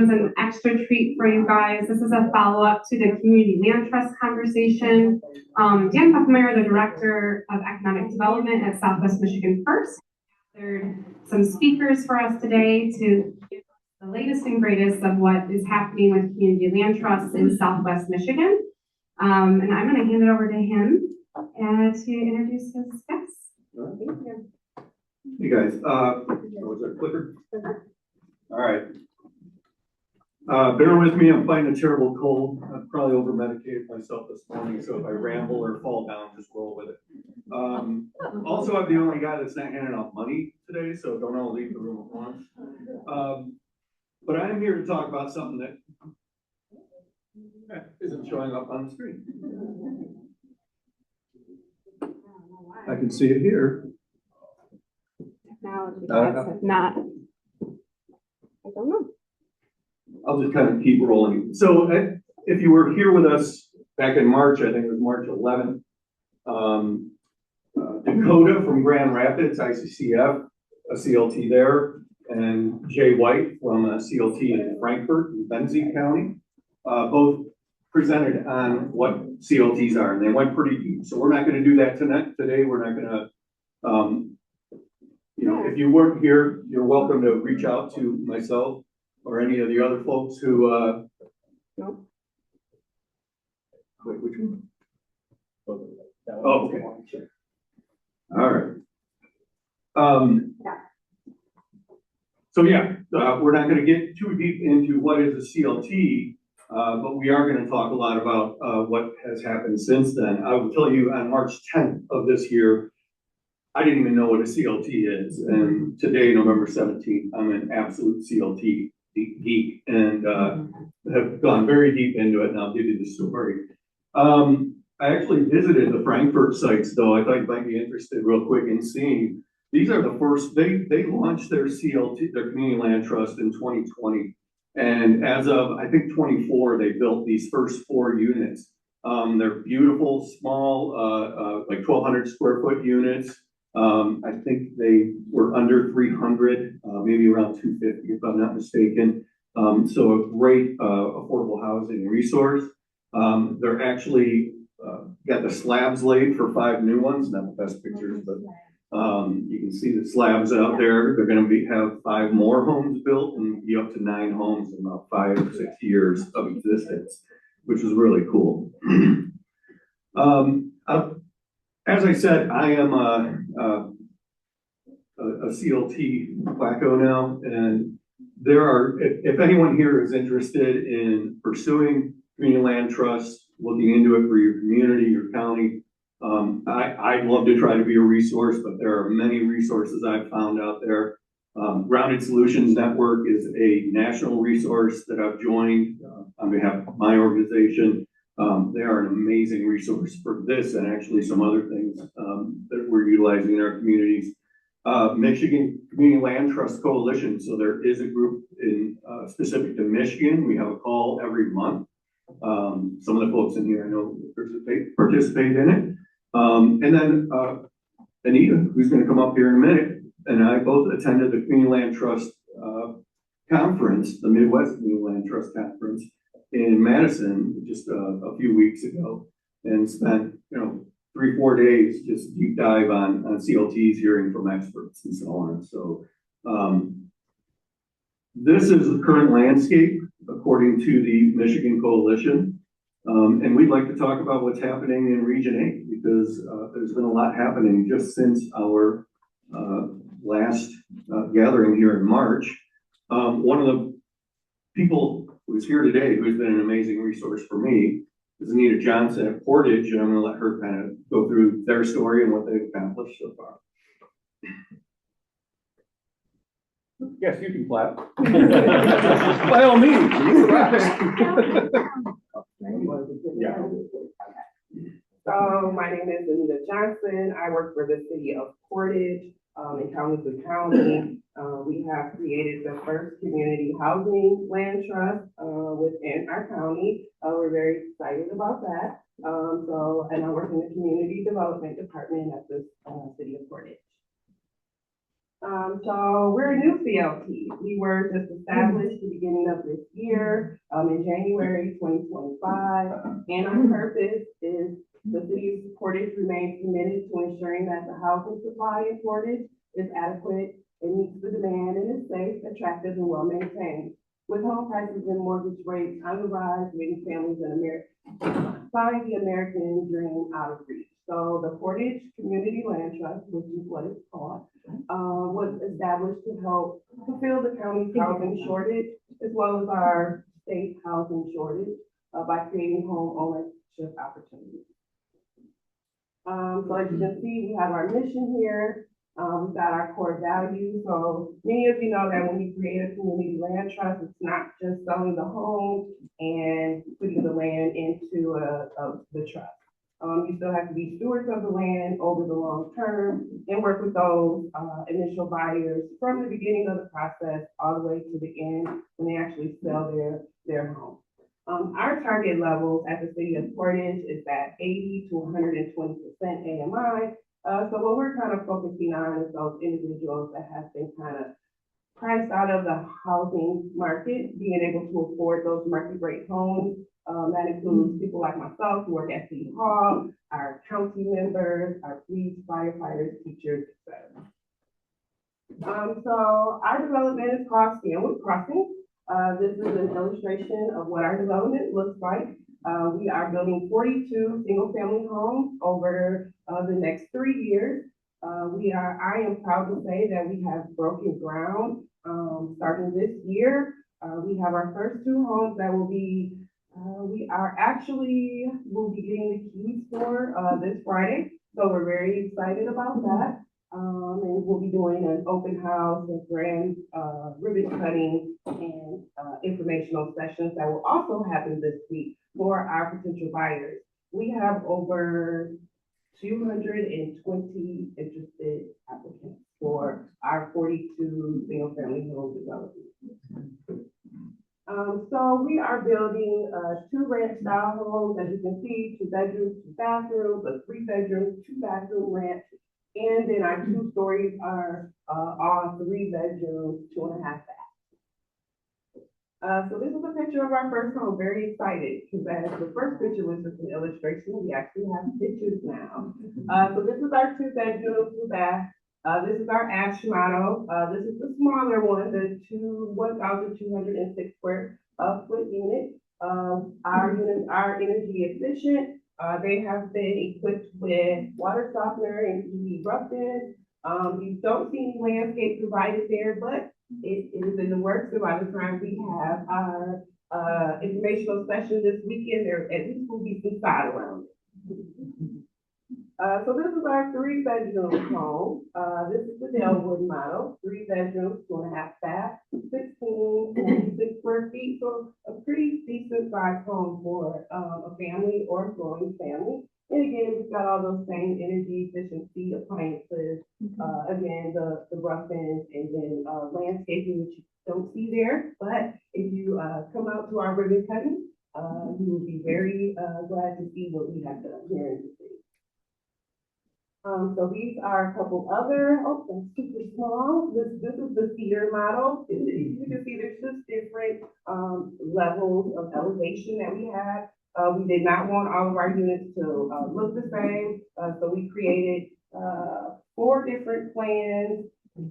An extra treat for you guys. This is a follow-up to the Community Land Trust conversation. Dan Buckenmeyer, the Director of Economic Development at Southwest Michigan First, gathered some speakers for us today to give the latest and greatest of what is happening with Community Land Trusts in Southwest Michigan. And I'm going to hand it over to him to introduce his guests. Thank you. Hey guys, was that a clicker? All right. Bear with me, I'm fighting a terrible cold. I've probably over medicated myself this morning, so if I ramble or fall down, just roll with it. Also, I'm the only guy that's not handing out money today, so don't all leave the room at once. But I am here to talk about something that isn't showing up on the screen. I can see it here. Technology has not. I don't know. I'll just kind of keep rolling. So if you were here with us back in March, I think it was March 11th, Dakota from Grand Rapids, ICCF, a CLT there, and Jay White from a CLT in Frankfort, in Benzie County, both presented on what CLTs are, and they went pretty deep. So we're not going to do that tonight. Today, we're not going to, if you weren't here, you're welcome to reach out to myself or any of the other folks who, Nope. Wait, which one? Oh, okay. All right. So yeah, we're not going to get too deep into what is a CLT, but we are going to talk a lot about what has happened since then. I will tell you on March 10th of this year, I didn't even know what a CLT is. And today, November 17th, I'm an absolute CLT geek and have gone very deep into it, and I'll give you the story. I actually visited the Frankfurt sites, though. I thought you might be interested real quick in seeing. These are the first, they launched their CLT, their Community Land Trust in 2020. And as of, I think, 24, they built these first 4 units. They're beautiful, small, like 1,200 square foot units. I think they were under 300, maybe around 250 if I'm not mistaken. So a great affordable housing resource. They're actually got the slabs laid for 5 new ones, not the best pictures, but you can see the slabs out there. They're going to have 5 more homes built and be up to 9 homes in about 5 or 6 years of existence, which is really cool. As I said, I am a CLT wacko now, and there are, if anyone here is interested in pursuing community land trusts, looking into it for your community, your county, I'd love to try to be a resource, but there are many resources I've found out there. Grounded Solutions Network is a national resource that I've joined on behalf of my organization. They are an amazing resource for this and actually some other things that we're utilizing in our communities. Michigan Community Land Trust Coalition. So there is a group in specific to Michigan. We have a call every month. Some of the folks in here I know participate in it. And then Anita, who's going to come up here in a minute, and I both attended the Community Land Trust conference, the Midwest Community Land Trust Conference in Madison just a few weeks ago, and spent 3-4 days just deep dive on CLTs, hearing from experts and so on. So this is the current landscape according to the Michigan Coalition, and we'd like to talk about what's happening in Region 8 because there's been a lot happening just since our last gathering here in March. One of the people who's here today, who's been an amazing resource for me, is Anita Johnson at Portage, and I'm going to let her kind of go through their story and what they've accomplished so far. Yes, you can clap. By all means. Yeah. So my name is Anita Johnson. I work for the City of Portage in Kalamazoo County. We have created the first community housing land trust within our county. We're very excited about that. And I work in the community development department at the City of Portage. So we're a new CLT. We were just established at the beginning of this year, in January 2025. And our purpose is the City of Portage remains committed to ensuring that the housing supply in Portage is adequate and meets the demand and is safe, attractive, and well maintained. With home prices and mortgage rates on the rise, many families in America find the American dream out of reach. So the Portage Community Land Trust, which is what it's called, was established to help fulfill the county's housing shortage as well as our state housing shortage by creating home ownership opportunities. So as you can see, we have our mission here. We've got our core values. So many of you know that when you create a community land trust, it's not just selling the home and putting the land into the trust. You still have to be stewards of the land over the long term and work with those initial buyers from the beginning of the process all the way to the end when they actually sell their home. Our target levels at the City of Portage is at 80 to 120% AMI. So what we're kind of focusing on is those individuals that have been kind of priced out of the housing market, being able to afford those market rate homes. That includes people like myself who work at City Hall, our county members, our police, firefighters, teachers, etc. So our development is called Scanwood Crossing. This is an illustration of what our development looks like. We are building 42 single-family homes over the next 3 years. I am proud to say that we have broken ground starting this year. We have our first 2 homes that will be, we'll be getting the keys for this Friday. So we're very excited about that. And we'll be doing an open house and grand ribbon cutting and informational sessions that will also happen this week for our potential buyers. We have over 220 interested applicants for our 42 single family home development. So we are building 2 ranch style homes, as you can see, 2 bedrooms, 2 bathrooms, a 3 bedroom, 2 bathroom ranch. And then our 2 stories are all 3 bedrooms, 2.5 baths. So this is a picture of our first home. Very excited because as the first picture was just an illustration, we actually have pictures now. So this is our 2 bedroom, 2 bath. This is our ash model. This is the smaller one, the 1,206 square foot unit. Our units are energy efficient. They have been equipped with water softener and UV rough-in. You don't see any landscape provided there, but it is in the works. So by the time we have our informational session this weekend, there at least will be some sod around it. So this is our 3 bedroom home. This is the Delwood model, 3 bedrooms, 2.5 baths, 16 square feet. So a pretty decent sized home for a family or a growing family. And again, we've got all those same energy efficiency appliances. Again, the rough-ins and then landscaping, which you don't see there. But if you come out to our ribbon cutting, you will be very glad to see what we have done here in the city. So these are a couple other, oh, that's super small. This is the cedar model. You can see there's just different levels of elevation that we have. We did not want all of our units to look the same. So we created 4 different plans,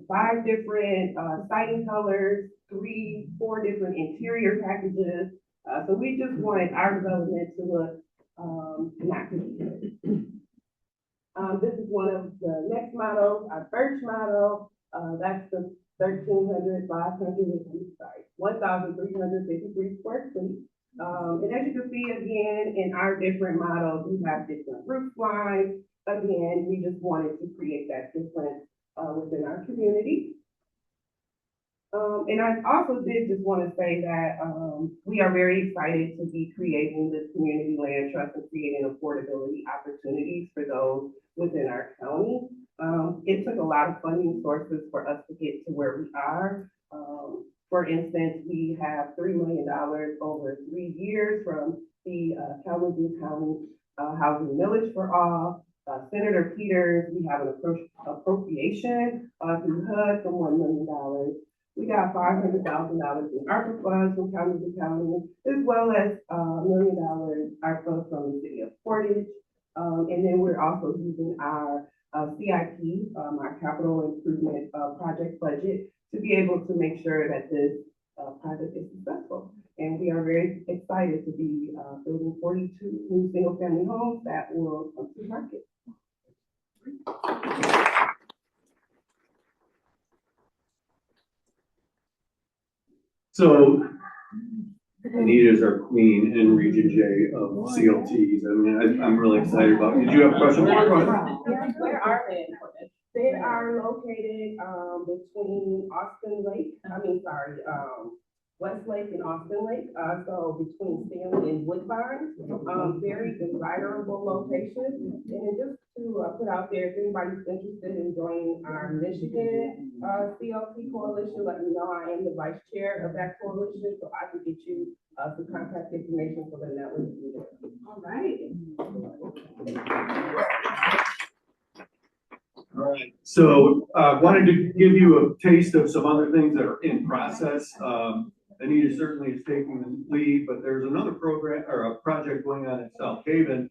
5 different siding colors, 4 different interior packages. So we just wanted our development to look not good. This is one of the next models, our first model. That's the 1,353 square feet. And as you can see, again, in our different models, we have different roof lines. Again, we just wanted to create that difference within our community. And I also did just want to say that we are very excited to be creating this community land trust and creating affordability opportunities for those within our county. It took a lot of funding sources for us to get to where we are. For instance, we have $3 million over 3 years from the Kalamazoo County Housing Millage for All. Senator Peters, we have an appropriation through HUD for $1 million. We got $500,000 in ARPA funds from county to county, as well as $1 million ARPA from the City of Portage. And then we're also using our CIP, our capital improvement project budget, to be able to make sure that this project is successful. And we are very excited to be building 42 new single-family homes that will come to market. So Anita is our queen in Region J of CLTs. I mean, I'm really excited about it. Did you have a question? Where are they? They are located between Westlake and Austin Lake, so between Stanley and Woodbine. Very desirable location. And just to put out there, if anybody's interested in joining our Michigan CLT coalition, let me know. I am the vice chair of that coalition, so I can get you some contact information for the network. All right. All right. So wanted to give you a taste of some other things that are in process. Anita certainly is taking the lead, but there's another program or a project going on in South Haven.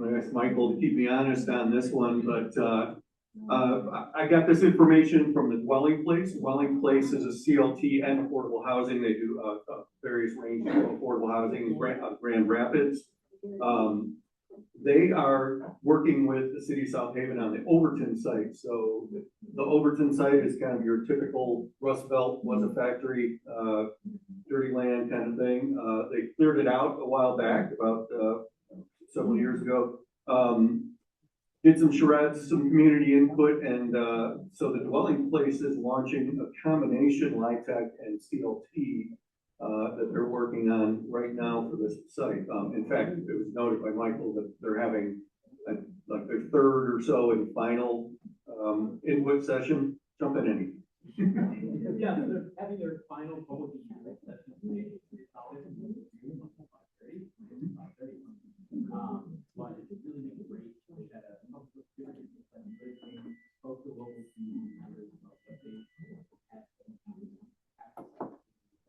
I asked Michael to keep me honest on this one, but I got this information from the Dwelling Place. Dwelling Place is a CLT and affordable housing. They do various ranges of affordable housing in Grand Rapids. They are working with the city of South Haven on the Overton site. So the Overton site is kind of your typical Rust Belt, was a factory, dirty land kind of thing. They cleared it out a while back, about several years ago. Did some charrettes, some community input, and so the Dwelling Place is launching a combination LIHTC and CLT that they're working on right now for this site. In fact, it was noted by Michael that they're having like their third or so and final input session. Jump in, any. Yeah, so they're having their final public input session today. But it's really been great that both the local community members of what they have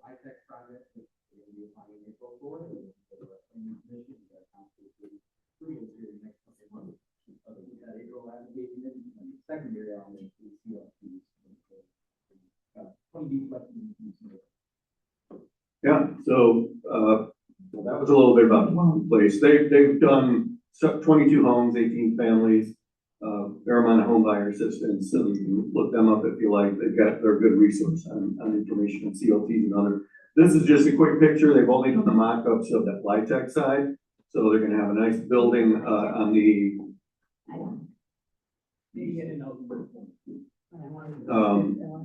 LIHTC project, which we're going to be applying in April for, and the commission that council is pretty good here in the next couple of months. We had April advocating it, and the secondary element is CLT. Yeah, so that was a little bit about the Dwelling Place. They've done 22 homes, 18 families, fair amount of home buyer assistance. So you can look them up if you like. They're a good resource on information on CLTs and other. This is just a quick picture. They've only done the mock-ups of that LIHTC side. So they're going to have a nice building on the.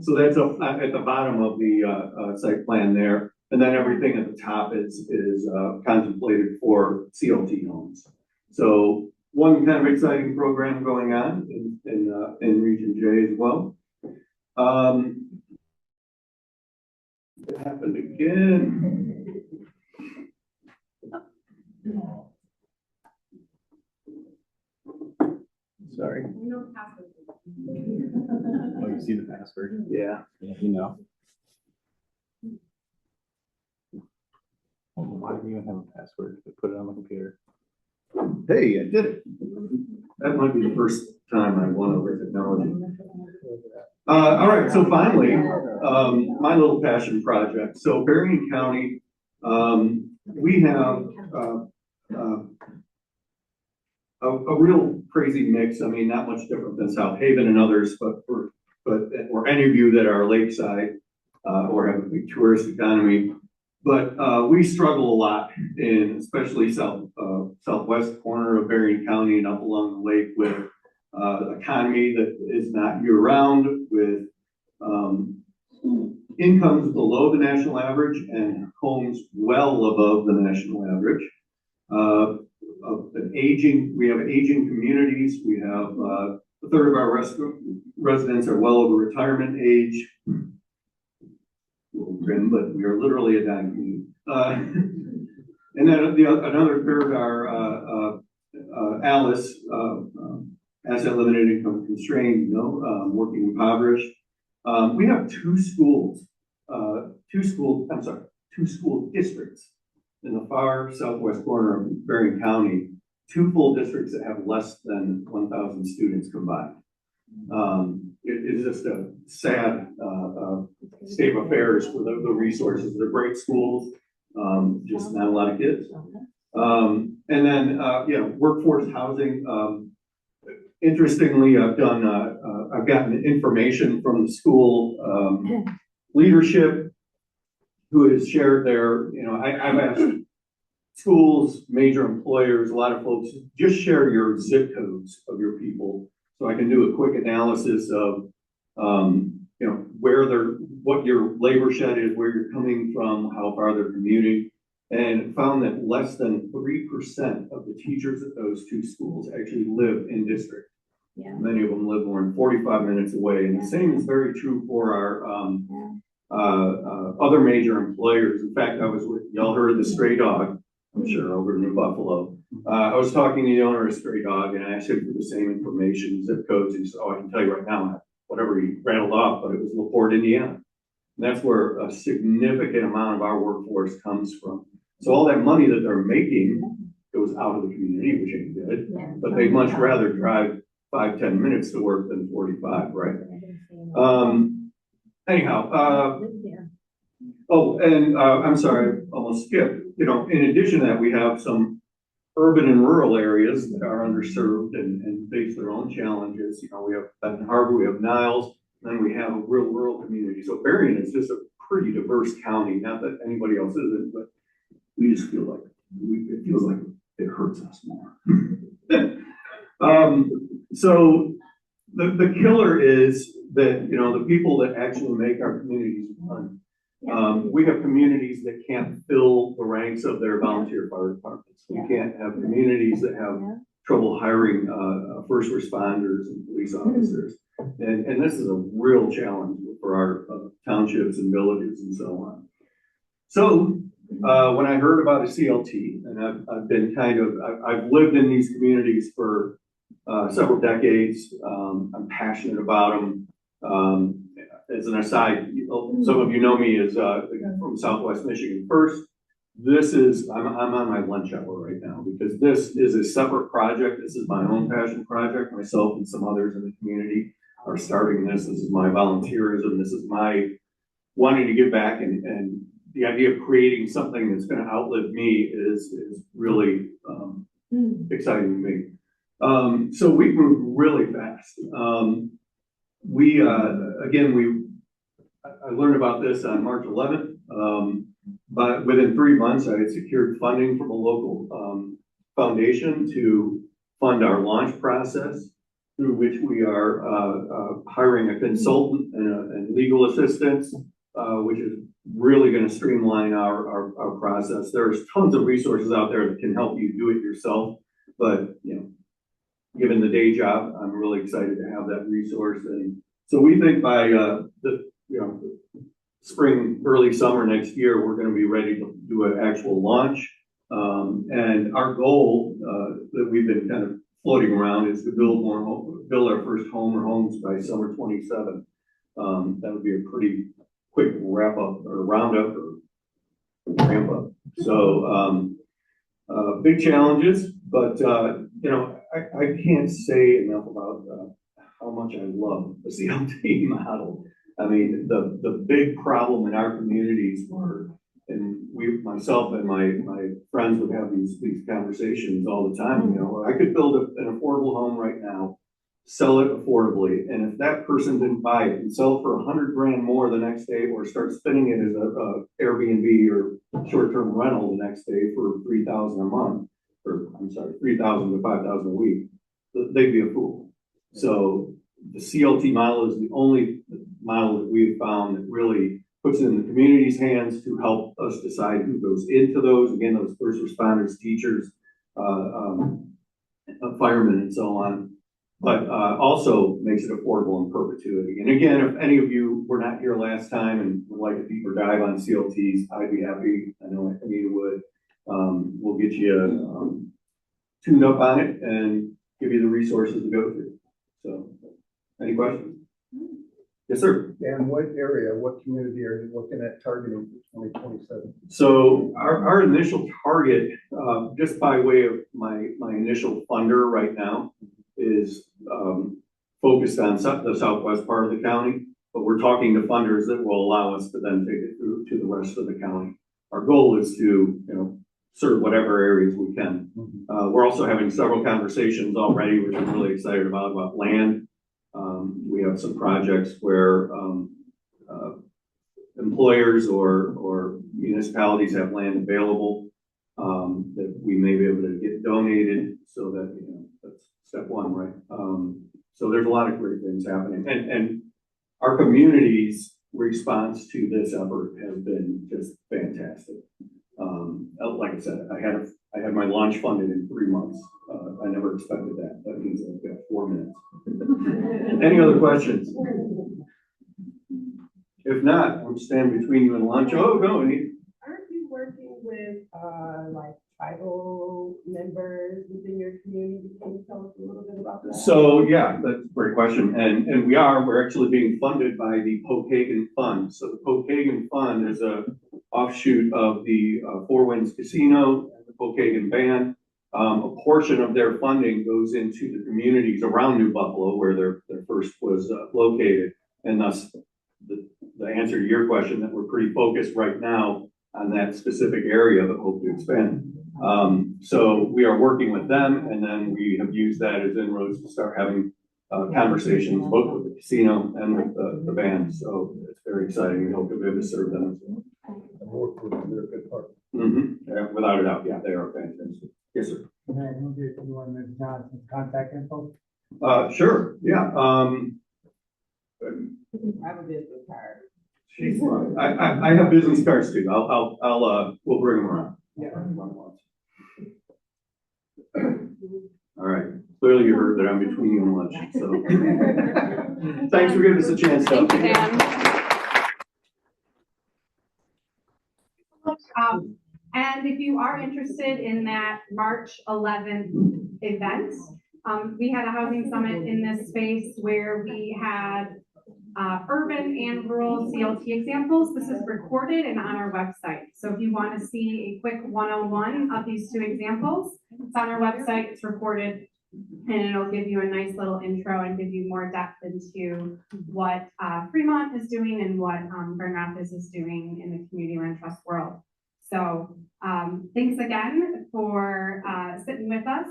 So that's up at the bottom of the site plan there. And then everything at the top is contemplated for CLT homes. So one kind of exciting program going on in Region J as well. It happened again. Sorry. Oh, you see the password? Yeah. Yeah, you know. Why do you even have a password? Put it on the computer. Hey, I did it. That might be the first time I won over technology. All right, so finally, my little passion project. So Berrien County, we have a real crazy mix. I mean, not much different than South Haven and others, but or any of you that are lakeside or have a big tourist economy. But we struggle a lot in especially southwest corner of Berrien County and up along the lake with economy that is not year round, with incomes below the national average and homes well above the national average. We have aging communities. We have a third of our residents are well over retirement age. Grim, but we are literally a dying community. And then another third are Alice, asset limited, income constrained, working impoverished. We have two school districts in the far southwest corner of Berrien County, two full districts that have less than 1,000 students combined. It is just a sad state of affairs for the resources. They're great schools, just not a lot of kids. And then, workforce housing. Interestingly, I've gotten information from the school leadership who has shared their, I've asked schools, major employers, a lot of folks, just share your zip codes of your people so I can do a quick analysis of, what your labor shed is, where you're coming from, how far they're commuting, and found that less than 3% of the teachers at those two schools actually live in district. Yeah. Many of them live more than 45 minutes away, and the same is very true for our other major employers. In fact, y'all heard the stray dog, I'm sure, over in New Buffalo. I was talking to the owner of Stray Dog, and I asked him for the same information, zip codes, and he said, I can tell you right now, whatever he rattled off, but it was LaPorte, Indiana. And that's where a significant amount of our workforce comes from. So all that money that they're making goes out of the community, which ain't good, but they'd much rather drive 5-10 minutes to work than 45, right? I'm sorry, I almost skipped. In addition to that, we have some urban and rural areas that are underserved and face their own challenges. We have Benton Harbor, we have Niles, and then we have a real rural community. So Berrien is just a pretty diverse county. Not that anybody else isn't, but we just feel like it feels like it hurts us more. So the killer is that the people that actually make our communities run. We have communities that can't fill the ranks of their volunteer fire departments. We can't have communities that have trouble hiring first responders and police officers. And this is a real challenge for our townships and villages and so on. So when I heard about a CLT, and I've lived in these communities for several decades. I'm passionate about them. As an aside, some of you know me as from Southwest Michigan First. I'm on my lunch hour right now because this is a separate project. This is my own passion project. Myself and some others in the community are starting this. This is my volunteerism. This is my wanting to give back, and the idea of creating something that's going to outlive me is really exciting to me. So we moved really fast. I learned about this on March 11th, but within 3 months, I had secured funding from a local foundation to fund our launch process, through which we are hiring a consultant and legal assistance, which is really going to streamline our process. There's tons of resources out there that can help you do it yourself, but given the day job, I'm really excited to have that resource. And so we think by the spring, early summer next year, we're going to be ready to do an actual launch. And our goal that we've been kind of floating around is to build our first home or homes by summer 27. That would be a pretty quick wrap up or roundup or ramp up. So big challenges, but I can't say enough about how much I love the CLT model. I mean, the big problem in our communities were, and myself and my friends would have these conversations all the time. I could build an affordable home right now, sell it affordably, and if that person didn't buy it and sell it for $100,000 more the next day, or start spinning it as a Airbnb or short-term rental the next day for $3,000 a month, or I'm sorry, $3,000 to $5,000 a week, they'd be a fool. So the CLT model is the only model that we've found that really puts it in the community's hands to help us decide who goes into those. Again, those first responders, teachers, firemen, and so on. But also makes it affordable in perpetuity. And again, if any of you were not here last time and would like a deeper dive on CLTs, I'd be happy. I know Anita would. We'll get you tuned up on it and give you the resources to go through. Any questions? Yes, sir. And what area, what community are you looking at targeting for 2027? So our initial target, just by way of my initial funder right now, is focused on the southwest part of the county, but we're talking to funders that will allow us to then take it through to the rest of the county. Our goal is to, serve whatever areas we can. We're also having several conversations already, which I'm really excited about land. We have some projects where employers or municipalities have land available that we may be able to get donated, so that, that's step one, right? So there's a lot of great things happening, and our community's response to this effort has been just fantastic. Like I said, I had my launch funded in 3 months. I never expected that. That means I've got 4 minutes. Any other questions? If not, I'm standing between you and lunch. Oh, go, Anita. Aren't you working with, like tribal members within your community? Can you tell us a little bit about that? So, yeah, that's a great question. And we're actually being funded by the Pokagon Fund. So the Pokagon Fund is a offshoot of the Four Winds Casino and the Pokagon Band. A portion of their funding goes into the communities around New Buffalo, where their first was located. And thus, the answer to your question, that we're pretty focused right now on that specific area, but hope to expand. So we are working with them, and then we have used that as inroads to start having conversations both with the casino and with the band. So it's very exciting. We hope to be able to serve them as well. And work with them, they're a good partner. Yeah, without a doubt, yeah, they are fantastic. Yes, sir. Can I move you to Ms. Johnson's contact info? Sure, yeah. I have a business card. She's fine. I have business cards too. We'll bring them around. Yeah. All right. Clearly you heard that I'm between you and lunch, so. Thanks for giving us a chance to. Thank you, Dan. And if you are interested in that March 11th event, we had a housing summit in this space where we had urban and rural CLT examples. This is recorded and on our website. So if you want to see a quick 101 of these 2 examples, it's on our website, it's recorded, and it'll give you a nice little intro and give you more depth into what Fremont is doing and what Grand Rapids is doing in the community land trust world. So thanks again for sitting with us.